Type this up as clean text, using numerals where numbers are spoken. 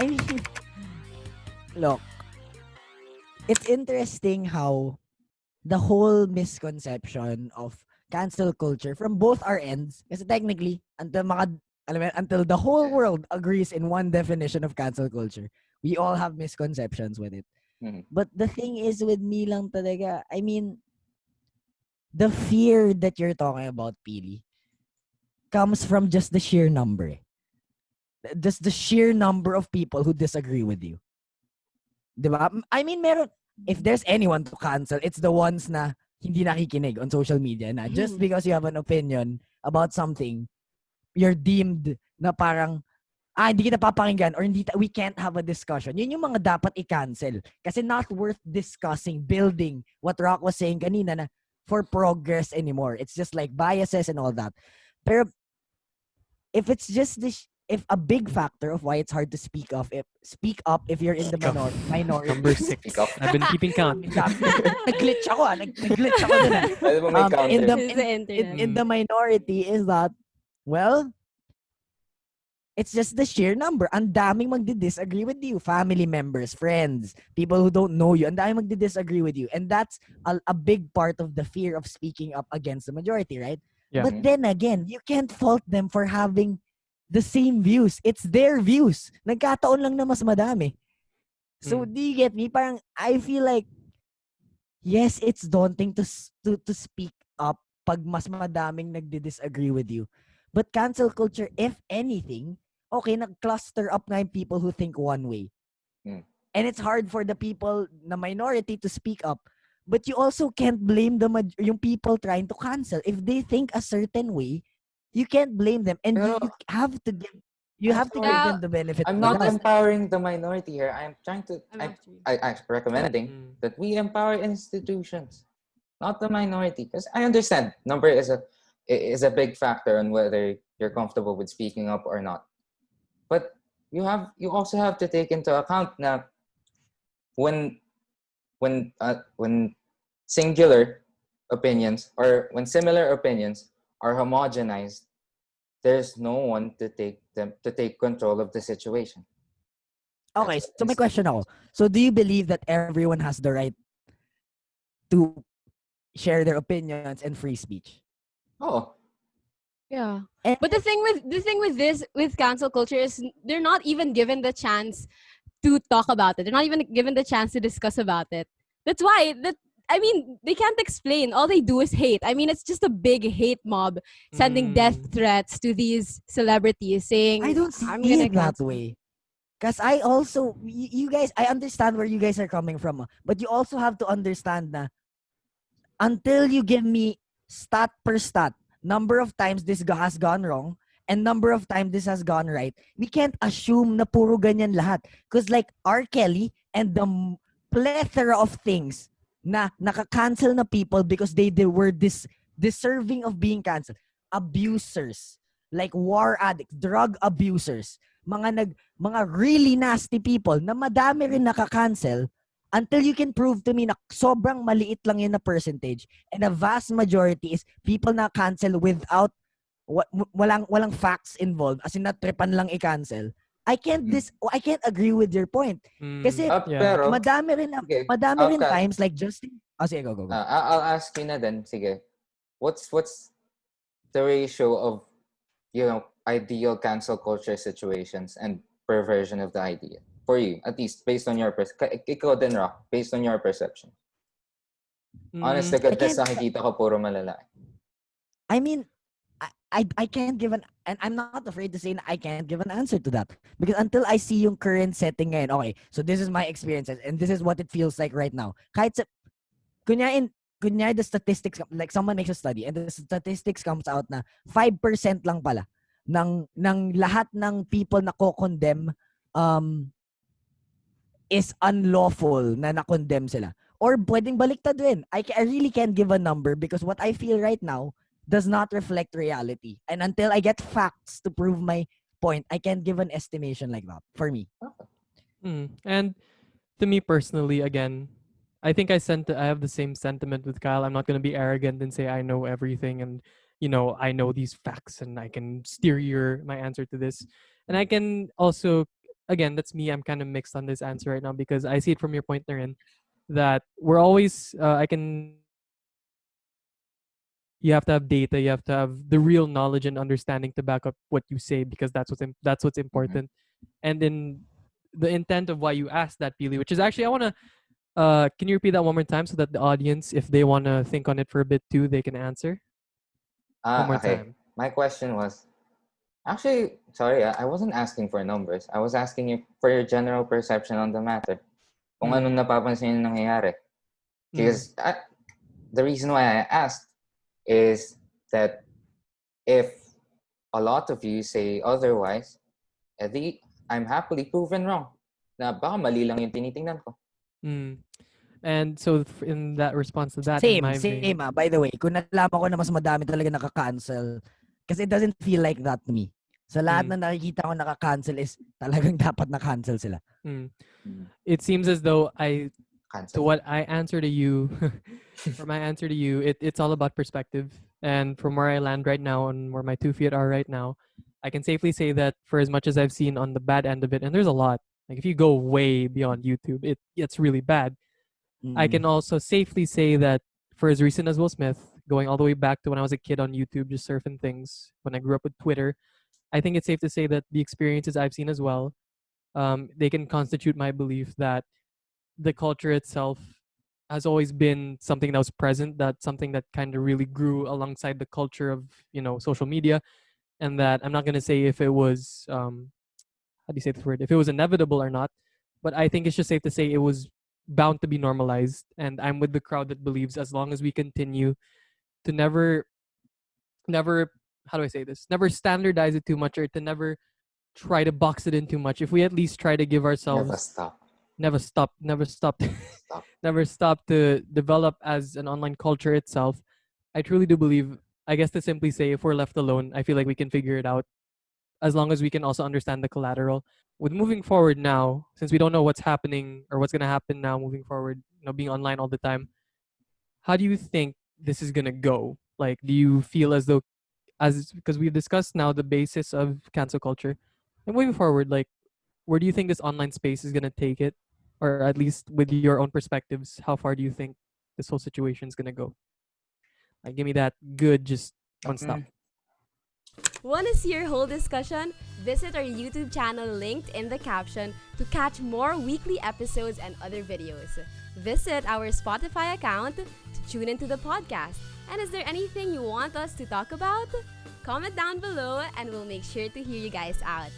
I mean, look, it's interesting how the whole misconception of cancel culture from both our ends, kasi technically, until the whole world agrees in one definition of cancel culture, we all have misconceptions with it. Mhm. But the thing is with me lang talaga, I mean, the fear that you're talking about, Pili, comes from just the sheer number. Just the sheer number of people who disagree with you. Diba? I mean, if there's anyone to cancel, it's the ones na hindi nakikinig on social media na just because you have an opinion about something, you're deemed na parang, hindi kita papakinggan or we can't have a discussion. Yun yung mga dapat i-cancel. Kasi not worth discussing, building what Rock was saying kanina na for progress anymore. It's just like biases and all that. Pero if it's just this, if a big factor of why it's hard to speak up if you're in the minority. Number 6. Speak up. I've been keeping count. Nag-glitch ako nag-glitch ako dun Pwede mo may counter. in the minority is that, well, it's just the sheer number. Ang daming magdi-disagree with you. Family members, friends, people who don't know you. Ang daming magdi-disagree with you. And that's a big part of the fear of speaking up against the majority, right? Yeah. But then again, you can't fault them for having the same views. It's their views. Nagkataon lang na mas madami. So, do you get me? Parang, I feel like, yes, it's daunting to speak up pag mas madaming nagdi-disagree with you. But cancel culture, if anything, okay, nag-cluster up nga yung people who think one way. And it's hard for the people, na minority, to speak up. But you also can't blame yung people trying to cancel. If they think a certain way, you can't blame them. And Pero, you have to give them the benefit. I'm not empowering the minority here. I'm trying to, I'm recommending that we empower institutions, not the minority. Because I understand number is a big factor on whether you're comfortable with speaking up or not. But you also have to take into account na when singular opinions or when similar opinions are homogenized, there's no one to take control of the situation. Okay, so my question ako. So do you believe that everyone has the right to share their opinions and free speech? Oh. Yeah. But the thing with cancel culture is they're not even given the chance to talk about it. They're not even given the chance to discuss about it. That's why they can't explain. All they do is hate. I mean, it's just a big hate mob sending death threats to these celebrities saying, I don't see it that way. Because I also, you guys, I understand where you guys are coming from. But you also have to understand na until you give me stat per stat, number of times this has gone wrong, and number of times this has gone right, we can't assume na puro ganyan lahat. Because like R. Kelly and the plethora of things na naka-cancel na people because they were deserving of being canceled. Abusers, like war addicts, drug abusers, mga really nasty people na madami rin naka-cancel until you can prove to me na sobrang maliit lang yun na percentage, and a vast majority is people na cancel without walang facts involved, as in natripan lang i-cancel. I can't agree with your point. Kasi pero, madami rin times like Justin. Sige, go. I'll ask you na then, sige. What's the ratio of, ideal cancel culture situations and perversion of the idea for you, at least based on your ikaw din, Rock, based on your perception? Honest to goodness, nakikita ko puro malalaki. I mean, I can't give and I'm not afraid to say I can't give an answer to that, because until I see yung current setting ngayon, okay, so this is my experiences and this is what it feels like right now. Kahit kunyari the statistics, like someone makes a study and the statistics comes out na 5% lang pala ng lahat ng people na ko-condemn is unlawful na na-condemn sila. Or pwedeng baliktad din. I really can't give a number because what I feel right now does not reflect reality. And until I get facts to prove my point, I can't give an estimation like that for me. And to me personally, again, I think I have the same sentiment with Kyle. I'm not going to be arrogant and say I know everything and, I know these facts and I can steer my answer to this. And I can also again, that's me. I'm kind of mixed on this answer right now because I see it from your point, Narin, that we're always, I can you have to have data, you have to have the real knowledge and understanding to back up what you say because that's what's Mhm. important. And then the intent of why you asked that, Pili, which is actually I want to can you repeat that one more time so that the audience, if they want to think on it for a bit too, they can answer one more Okay. time. My question was actually sorry, I wasn't asking for numbers. I was asking you for your general perception on the matter. Kung Mm, anong napapansin yung nangyayari. mm, Because the reason why I asked is that if a lot of you say otherwise, edi I'm happily proven wrong. Na baka mali lang yung tinitingnan ko. mm. And so in that response to that, in Same, my same. vein, By the way, kung nalaman ko na mas madami talaga nakaka-cancel, kasi it doesn't feel like that to me. Sa lahat mm, na nakikita ko nakaka-cancel is talagang dapat na-cancel sila. mm. Mm. It seems as though to Cancel. what I answer to you, for my answer to you, it's all about perspective. And from where I land right now and where my 2 feet are right now, I can safely say that for as much as I've seen on the bad end of it, and there's a lot. Like if you go way beyond YouTube, it gets really bad. I Mm. can also safely say that for as recent as Will Smith, going all the way back to when I was a kid on YouTube, just surfing things, when I grew up with Twitter, I think it's safe to say that the experiences I've seen as well, they can constitute my belief that the culture itself has always been something that was present, that something that kind of really grew alongside the culture of social media, and that I'm not gonna say if it was how do you say this word, if it was inevitable or not, but I think it's just safe to say it was bound to be normalized, and I'm with the crowd that believes as long as we continue to never how do I say this, never standardize it too much or to never try to box it in too much. If we at least try to give Never ourselves stop. never stop Stop. never stop to develop as an online culture itself, I truly do believe, I guess to simply say, if we're left alone, I feel like we can figure it out as long as we can also understand the collateral. With moving forward now, since we don't know what's happening or what's going to happen now moving forward, being online all the time, how do you think this is going to go? Like, do you feel as though, as because we've discussed now the basis of cancel culture, and moving forward, like, where do you think this online space is going to take it? Or at least with your own perspectives, how far do you think this whole situation is going to go? Like, give me that good, just one stop. Mm. Want to see your whole discussion? Visit our YouTube channel linked in the caption to catch more weekly episodes and other videos. Visit our Spotify account to tune into the podcast. And is there anything you want us to talk about? Comment down below and we'll make sure to hear you guys out.